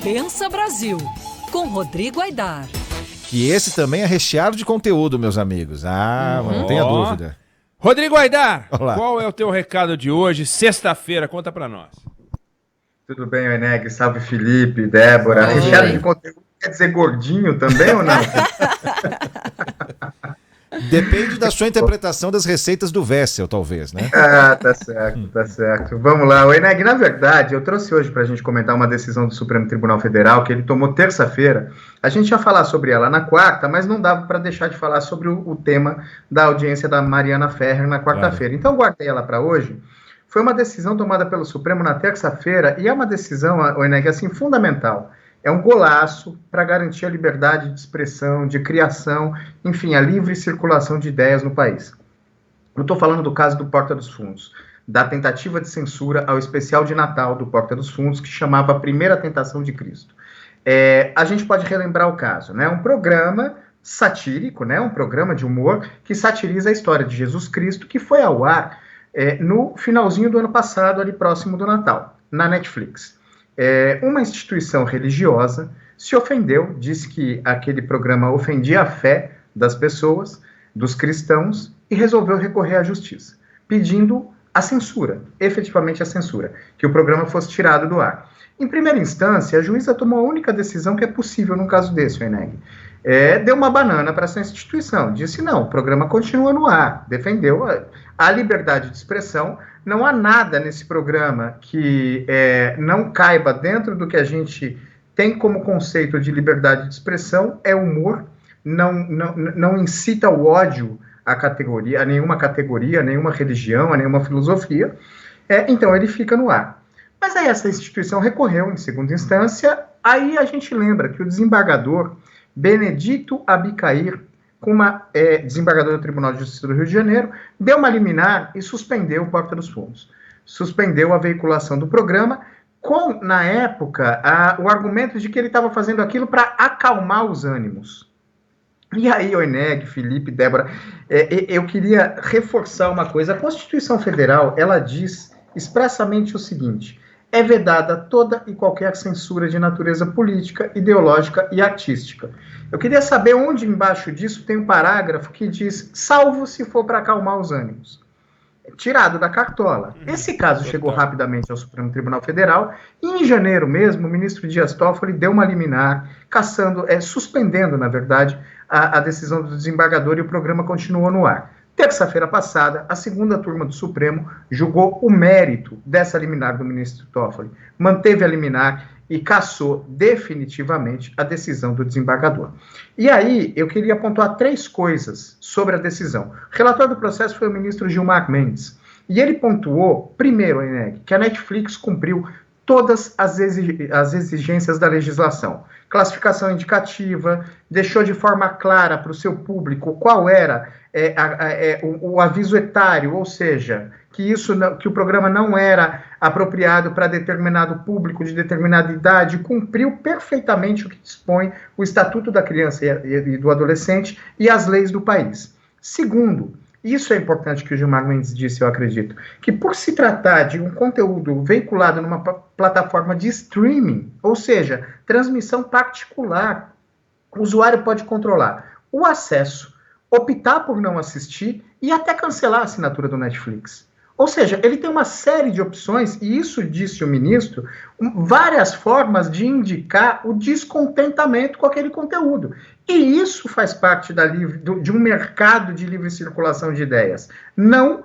Pensa Brasil, com Rodrigo Aidar. Que esse também é recheado de conteúdo, meus amigos. Não tenha dúvida. Rodrigo Aidar, Olá. Qual é o teu recado de hoje, sexta-feira? Conta pra nós. Tudo bem, Oeneg? Salve, Felipe, Débora. Recheado de conteúdo quer dizer gordinho também ou não? Depende da sua interpretação das receitas do Wessel, talvez, né? Tá certo, tá certo. Vamos lá, Oeneg, na verdade, eu trouxe hoje para a gente comentar uma decisão do Supremo Tribunal Federal que ele tomou terça-feira. A gente ia falar sobre ela na quarta, mas não dava para deixar de falar sobre o tema da audiência da Mariana Ferrer na quarta-feira. Então, guardei ela para hoje. Foi uma decisão tomada pelo Supremo na terça-feira e é uma decisão, Oeneg, assim, fundamental. É um golaço para garantir a liberdade de expressão, de criação, enfim, a livre circulação de ideias no país. Eu estou falando do caso do Porta dos Fundos, da tentativa de censura ao especial de Natal do Porta dos Fundos, que chamava A Primeira Tentação de Cristo. A gente pode relembrar o caso, né? Um programa satírico, né? Um programa de humor que satiriza a história de Jesus Cristo, que foi ao ar no finalzinho do ano passado, ali próximo do Natal, na Netflix. Uma instituição religiosa se ofendeu, disse que aquele programa ofendia a fé das pessoas, dos cristãos, e resolveu recorrer à justiça, pedindo a censura, efetivamente a censura, que o programa fosse tirado do ar. Em primeira instância, a juíza tomou a única decisão que é possível num caso desse, Oeneg. Deu uma banana para essa instituição, disse não, o programa continua no ar, defendeu a liberdade de expressão. Não há nada nesse programa que não caiba dentro do que a gente tem como conceito de liberdade de expressão, é humor, não incita o ódio a nenhuma categoria, a nenhuma religião, a nenhuma filosofia, então ele fica no ar. Mas aí essa instituição recorreu em segunda instância, aí a gente lembra que o desembargador Benedito Abicair, desembargador do Tribunal de Justiça do Rio de Janeiro, deu uma liminar e suspendeu o Porta dos Fundos. Suspendeu a veiculação do programa, com, na época, o argumento de que ele estava fazendo aquilo para acalmar os ânimos. E aí, Oeneg, Felipe, Débora, eu queria reforçar uma coisa. A Constituição Federal, ela diz expressamente o seguinte: é vedada toda e qualquer censura de natureza política, ideológica e artística. Eu queria saber onde embaixo disso tem um parágrafo que diz, salvo se for para acalmar os ânimos. Tirado da cartola. Esse caso chegou rapidamente ao Supremo Tribunal Federal e em janeiro mesmo o ministro Dias Toffoli deu uma liminar, suspendendo, na verdade, a decisão do desembargador e o programa continuou no ar. Terça-feira passada, a segunda turma do Supremo julgou o mérito dessa liminar do ministro Toffoli, manteve a liminar e cassou definitivamente a decisão do desembargador. E aí, eu queria pontuar 3 coisas sobre a decisão. O relator do processo foi o ministro Gilmar Mendes, e ele pontuou, primeiro, Oeneg, que a Netflix cumpriu todas as exigências da legislação. Classificação indicativa, deixou de forma clara para o seu público qual era o aviso etário, ou seja, que o programa não era apropriado para determinado público de determinada idade, cumpriu perfeitamente o que dispõe o Estatuto da Criança e do Adolescente e as leis do país. Segundo, isso é importante que o Gilmar Mendes disse, eu acredito, que por se tratar de um conteúdo veiculado numa plataforma de streaming, ou seja, transmissão particular, o usuário pode controlar o acesso, optar por não assistir e até cancelar a assinatura do Netflix. Ou seja, ele tem uma série de opções, e isso, disse o ministro, várias formas de indicar o descontentamento com aquele conteúdo. E isso faz parte de um mercado de livre circulação de ideias. Não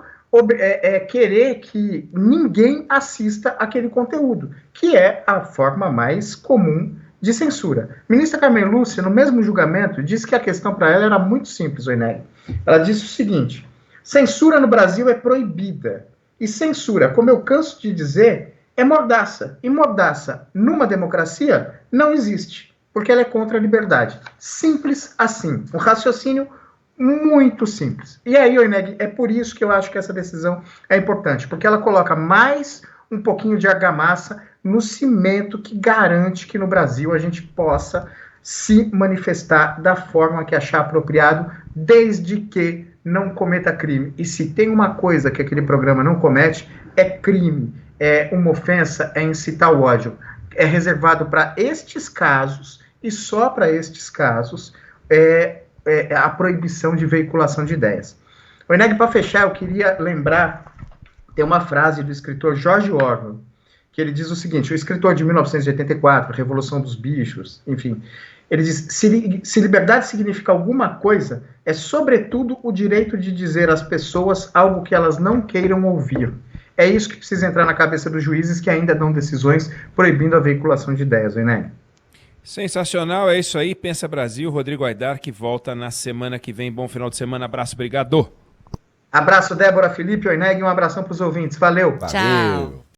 querer que ninguém assista aquele conteúdo, que é a forma mais comum de censura. Ministra Carmen Lúcia, no mesmo julgamento, disse que a questão para ela era muito simples, Oeneg. Ela disse o seguinte: censura no Brasil é proibida. E censura, como eu canso de dizer, é mordaça. E mordaça, numa democracia, não existe, porque ela é contra a liberdade. Simples assim. Um raciocínio muito simples. E aí, Oeneg, é por isso que eu acho que essa decisão é importante, porque ela coloca mais um pouquinho de argamassa no cimento que garante que no Brasil a gente possa se manifestar da forma que achar apropriado, desde que não cometa crime. E se tem uma coisa que aquele programa não comete, é crime, é uma ofensa, é incitar o ódio. é reservado para estes casos, e só para estes casos, a proibição de veiculação de ideias. O Eneg, para fechar, eu queria lembrar, tem uma frase do escritor George Orwell, que ele diz o seguinte, o escritor de 1984, Revolução dos Bichos, enfim, ele diz, se liberdade significa alguma coisa, é sobretudo o direito de dizer às pessoas algo que elas não queiram ouvir. É isso que precisa entrar na cabeça dos juízes que ainda dão decisões proibindo a veiculação de ideias, Eneg. Sensacional, é isso aí. Pensa Brasil, Rodrigo Aidar, que volta na semana que vem. Bom final de semana, abraço, obrigado. Abraço, Débora, Felipe, Eneg, um abração para os ouvintes. Valeu. Tchau.